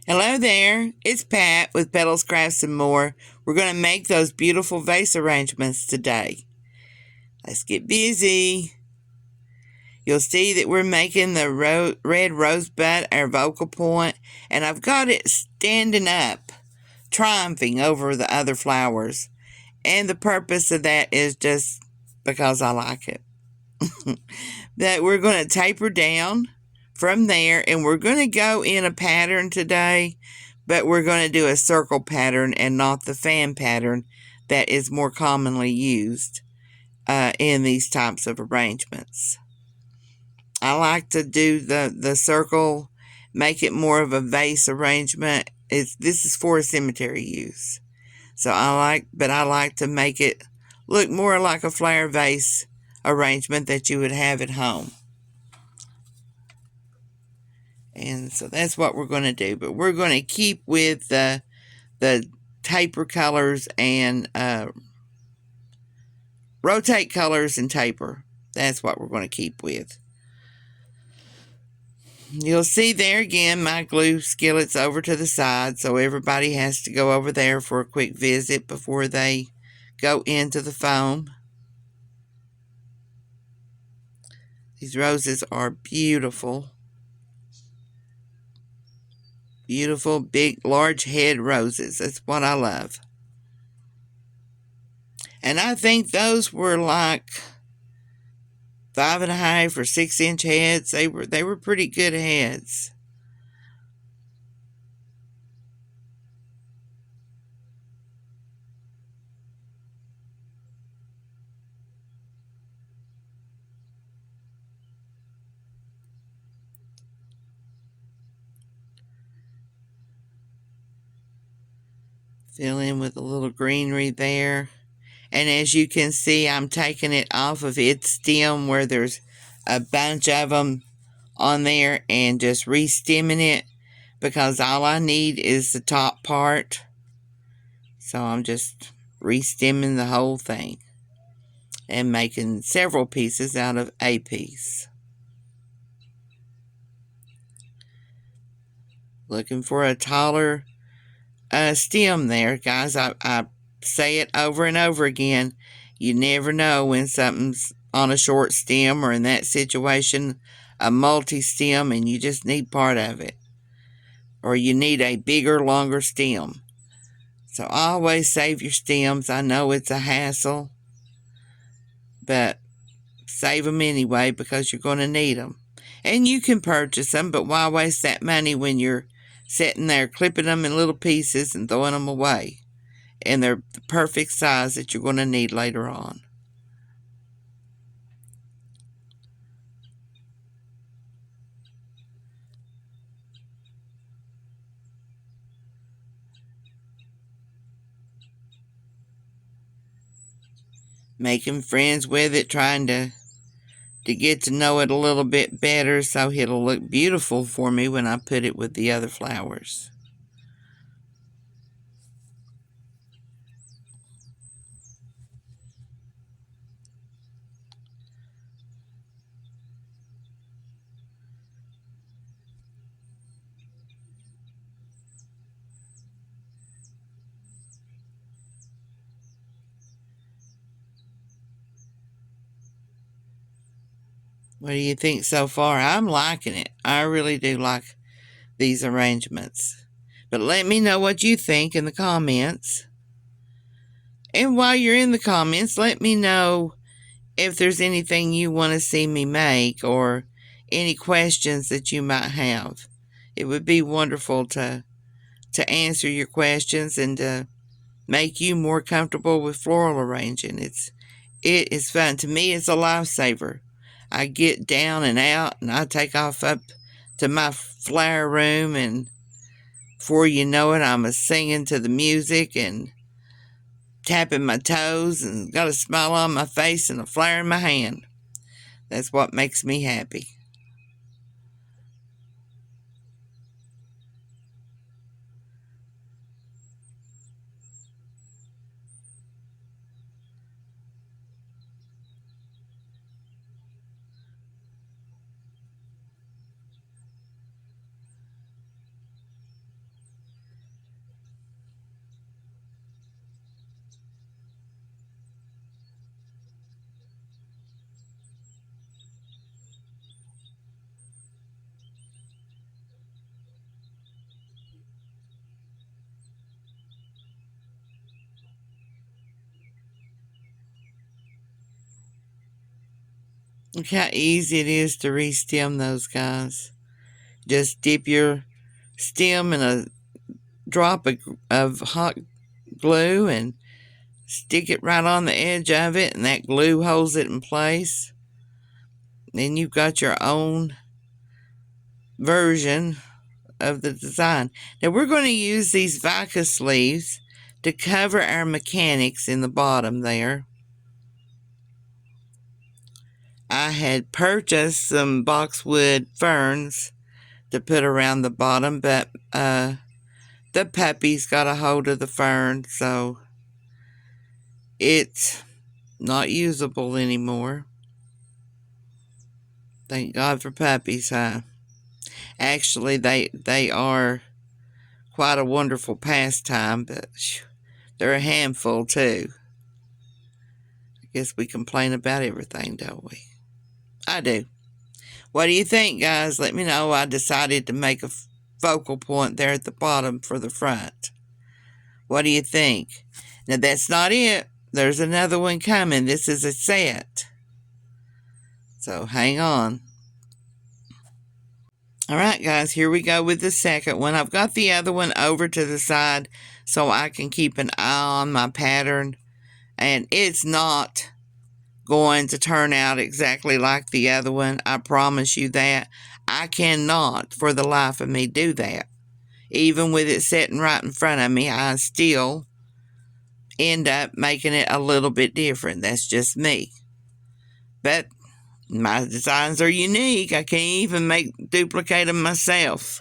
Hello there, it's Pat with Petals, Crafts, and More. We're going to make those beautiful vase arrangements today. Let's get busy. You'll see that we're making the red rosebud our focal point, and I've got it standing up, triumphing over the other flowers. And the purpose of that is just because I like it. That we're going to taper down from there, and we're going to go in a pattern today, but we're going to do a circle pattern and not the fan pattern that is more commonly used in these types of arrangements. I like to do the circle, make it more of a vase arrangement. This is for cemetery use. So I like to make it look more like a flower vase arrangement that you would have at home. And so that's what we're going to do. But we're going to keep with the taper colors and rotate colors and taper. That's what we're going to keep with. You'll see there again my glue skillet's over to the side, so everybody has to go over there for a quick visit before they go into the foam. These roses are beautiful. Beautiful, big, large head roses. That's what I love. And I think those were like 5.5 or 6-inch heads. They were pretty good heads. Fill in with a little greenery there. And as you can see, I'm taking it off of its stem where there's a bunch of them on there and just re-stemming it, because all I need is the top part. So I'm just re-stemming the whole thing and making several pieces out of a piece. Looking for a taller stem there, guys. I say it over and over again. You never know when something's on a short stem, or in that situation, a multi-stem, and you just need part of it. Or you need a bigger, longer stem. So always save your stems. I know it's a hassle, but save them anyway because you're going to need them. And you can purchase them, but why waste that money when you're sitting there clipping them in little pieces and throwing them away? And they're the perfect size that you're going to need later on. Making friends with it, trying to get to know it a little bit better so it'll look beautiful for me when I put it with the other flowers. What do you think so far? I'm liking it. I really do like these arrangements. But let me know what you think in the comments. And while you're in the comments, let me know if there's anything you want to see me make or any questions that you might have. It would be wonderful to answer your questions and to make you more comfortable with floral arranging. It is fun. To me, it's a lifesaver. I get down and out and I take off up to my flower room, and before you know it, I'm singing to the music and tapping my toes and got a smile on my face and a flower in my hand. That's what makes me happy. Look how easy it is to re-stem those, guys. Just dip your stem in a drop of hot glue and stick it right on the edge of it, and that glue holds it in place. Then you've got your own version of the design. Now we're going to use these Vase sleeves to cover our mechanics in the bottom there. I had purchased some boxwood ferns to put around the bottom, but the puppies got a hold of the fern, so it's not usable anymore. Thank God for puppies, huh? Actually, they are quite a wonderful pastime, but they're a handful too. I guess we complain about everything, don't we? I do. What do you think, guys? Let me know. I decided to make a focal point there at the bottom for the front. What do you think? Now, that's not it. There's another one coming. This is a set. So, hang on. All right, guys, here we go with the second one. I've got the other one over to the side so I can keep an eye on my pattern. And it's not going to turn out exactly like the other one. I promise you that. I cannot, for the life of me, do that. Even with it sitting right in front of me, I still end up making it a little bit different. That's just me. But my designs are unique. I can't even duplicate them myself.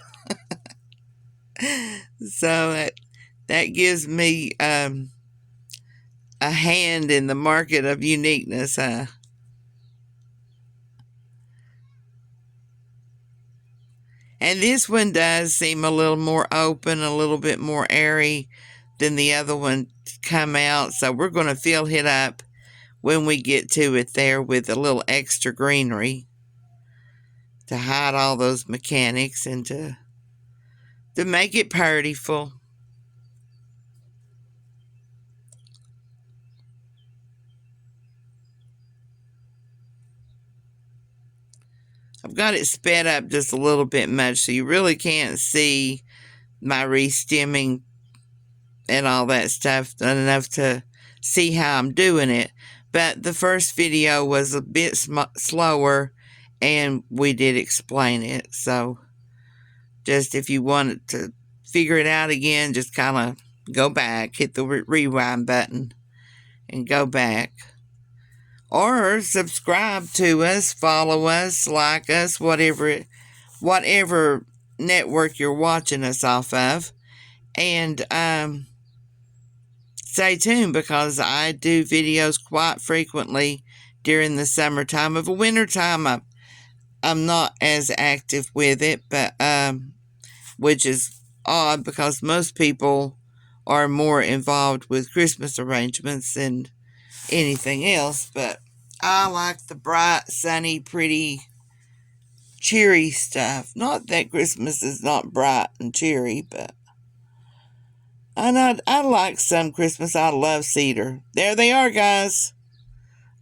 So that gives me a hand in the market of uniqueness, huh? And this one does seem a little more open, a little bit more airy than the other one come out. So we're going to fill it up when we get to it there with a little extra greenery to hide all those mechanics and to make it prettyful. I've got it sped up just a little bit much, so you really can't see my re-stemming and all that stuff enough to see how I'm doing it. But the first video was a bit slower, and we did explain it. So just if you wanted to figure it out again, just kind of go back, hit the rewind button, and go back. Or subscribe to us, follow us, like us, whatever network you're watching us off of. And stay tuned, because I do videos quite frequently during the summertime. Of the wintertime, I'm not as active with it, but which is odd because most people are more involved with Christmas arrangements than anything else. But I like the bright, sunny, pretty, cheery stuff. Not that Christmas is not bright and cheery, but I like some Christmas. I love cedar. There they are, guys.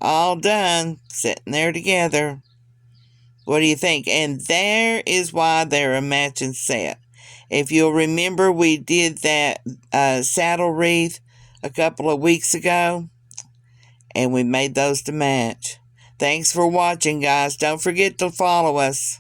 All done. Sitting there together. What do you think? And there is why they're a matching set. If you'll remember, we did that saddle wreath a couple of weeks ago, and we made those to match. Thanks for watching, guys. Don't forget to follow us.